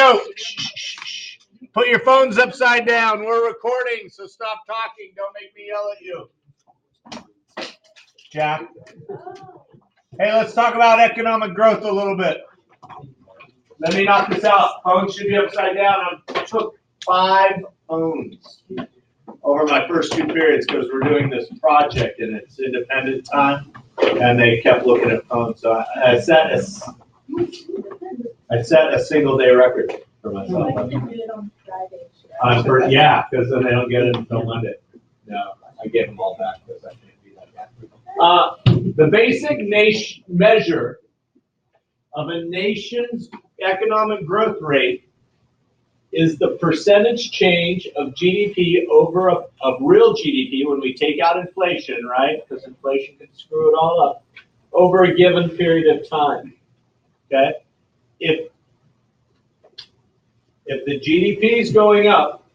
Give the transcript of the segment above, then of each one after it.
yo, shh. Put your phones upside down. We're recording, so stop talking. Don't make me yell at you. Jack. Hey, let's talk about economic growth a little bit. Let me knock this out. Phones should be upside down. I took 5 phones over my first 2 periods because we're doing this project and it's independent time, and they kept looking at phones. So I set a single day record for myself. Yeah, because then they don't get it until Monday. No, I gave them all back because I can't do that. The basic measure of a nation's economic growth rate is the percentage change of GDP over of real GDP when we take out inflation, right? Because inflation can screw it all up over a given period of time. Okay, if the GDP is going up,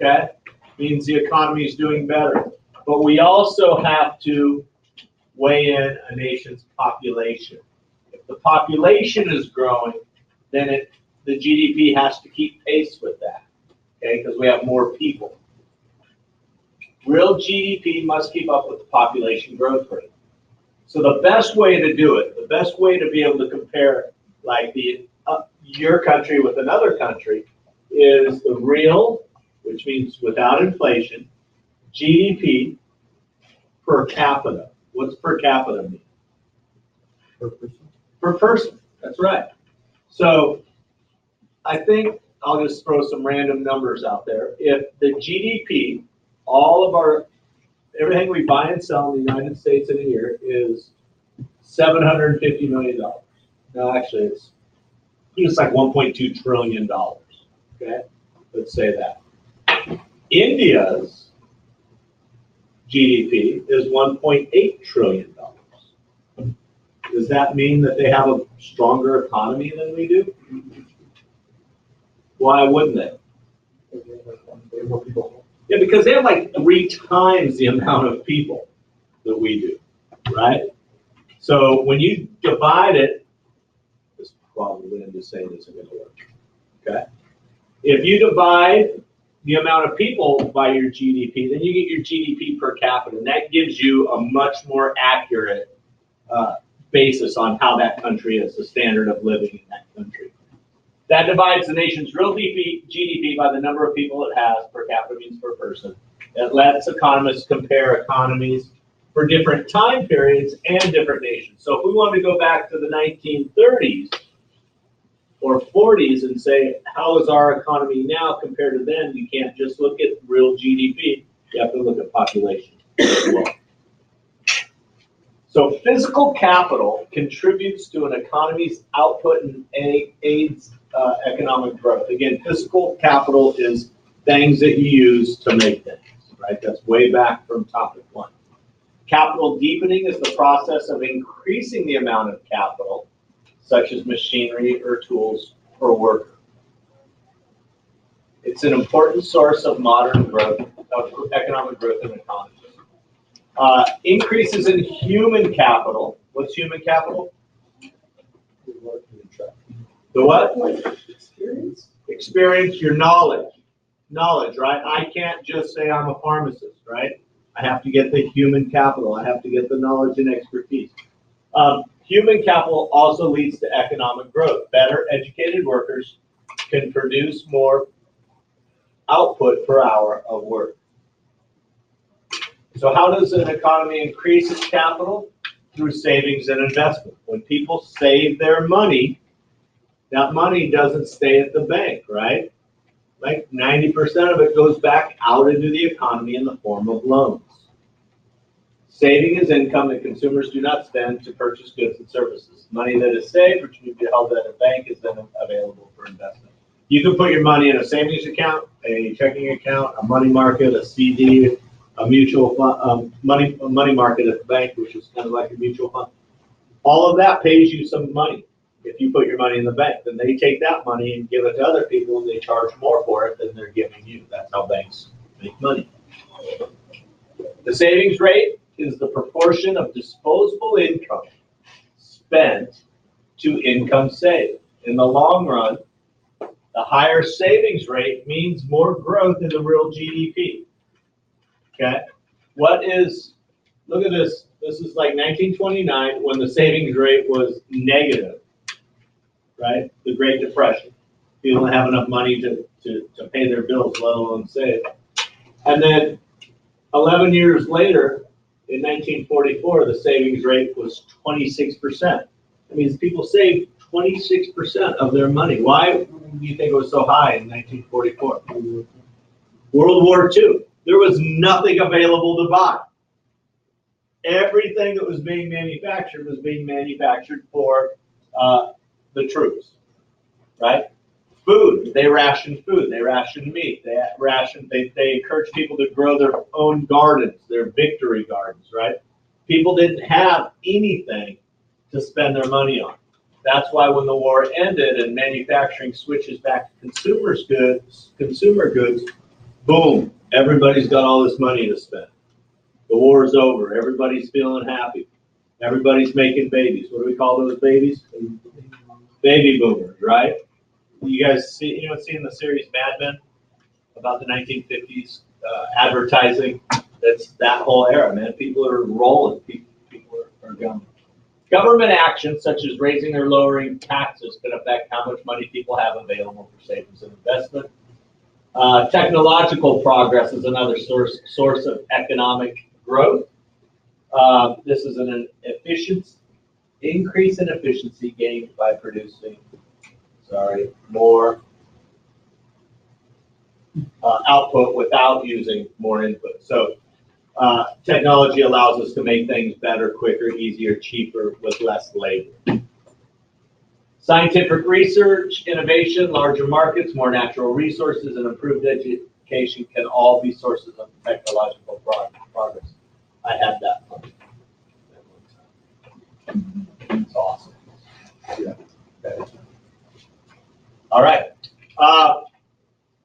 okay, means the economy is doing better. But we also have to weigh in a nation's population. If the population is growing, then the GDP has to keep pace with that, okay, because we have more people. Real GDP must keep up with the population growth rate. So the best way to do it, the best way to be able to compare like your country with another country is the real, which means without inflation, GDP per capita. What's per capita mean? Per person. Per person, that's right. So I think I'll just throw some random numbers out there. If the GDP, everything we buy and sell in the United States in a year is $750 million. No, actually it's like $1.2 trillion. Okay, let's say that. India's GDP is $1.8 trillion. Does that mean that they have a stronger economy than we do? Why wouldn't they? Yeah, because they have like 3 times the amount of people that we do, right? So when you divide it, this probably I'm just saying isn't going to work. Okay, if you divide the amount of people by your GDP, then you get your GDP per capita, and that gives you a much more accurate basis on how that country is, the standard of living in that country. That divides the nation's real GDP by the number of people it has. Per capita means per person. It lets economists compare economies for different time periods and different nations. So if we want to go back to the 1930s or 40s and say, how is our economy now compared to then? You can't just look at real GDP. You have to look at population as well. So physical capital contributes to an economy's output and aids economic growth. Again, physical capital is things that you use to make things, right? That's way back from topic 1. Capital deepening is the process of increasing the amount of capital, such as machinery or tools per worker. It's an important source of modern growth, of economic growth in economies. Increases in human capital. What's human capital? The what? Experience, your knowledge. Knowledge, right? I can't just say I'm a pharmacist, right? I have to get the human capital. I have to get the knowledge and expertise. Human capital also leads to economic growth. Better educated workers can produce more output per hour of work. So how does an economy increase its capital? Through savings and investment. When people save their money, that money doesn't stay at the bank, right? Like 90% of it goes back out into the economy in the form of loans. Saving is income that consumers do not spend to purchase goods and services. Money that is saved, which can be held at a bank, is then available for investment. You can put your money in a savings account, a checking account, a money market, a CD, a mutual fund, money market at the bank, which is kind of like a mutual fund. All of that pays you some money. If you put your money in the bank, then they take that money and give it to other people, and they charge more for it than they're giving you. That's how banks make money. The savings rate is the proportion of disposable income spent to income saved. In the long run, higher savings rate means more growth in the real GDP. Okay? Look at this. This is like 1929 when the savings rate was negative, right? The Great Depression. People didn't have enough money to pay their bills, let alone save. And then 11 years later, in 1944, the savings rate was 26%. That means people saved 26% of their money. Why do you think it was so high in 1944? World War II. There was nothing available to buy. Everything that was being manufactured for the troops, right? Food. They rationed food. They rationed meat. They encouraged people to grow their own gardens, their victory gardens, right? People didn't have anything to spend their money on. That's why when the war ended and manufacturing switches back to consumer goods, boom, everybody's got all this money to spend. The war is over. Everybody's feeling happy. Everybody's making babies. What do we call those babies? Baby boomers, right? You guys see in the series Mad Men about the 1950s advertising? That's that whole era, man. People are rolling. People are going. Government actions such as raising or lowering taxes can affect how much money people have available for savings and investment. Technological progress is another source of economic growth. This is an increase in efficiency gained by producing more output without using more input. So technology allows us to make things better, quicker, easier, cheaper, with less labor. Scientific research, innovation, larger markets, more natural resources, and improved education can all be sources of technological progress. I had that one. It's awesome. Yeah. All right.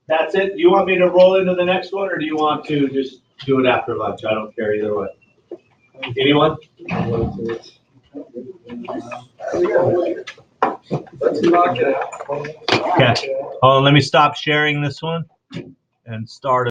That's it. Do you want me to roll into the next one, or do you want to just do it after lunch? I don't care either way. Anyone? Let's knock it out. Okay. Oh, let me stop sharing this one and start.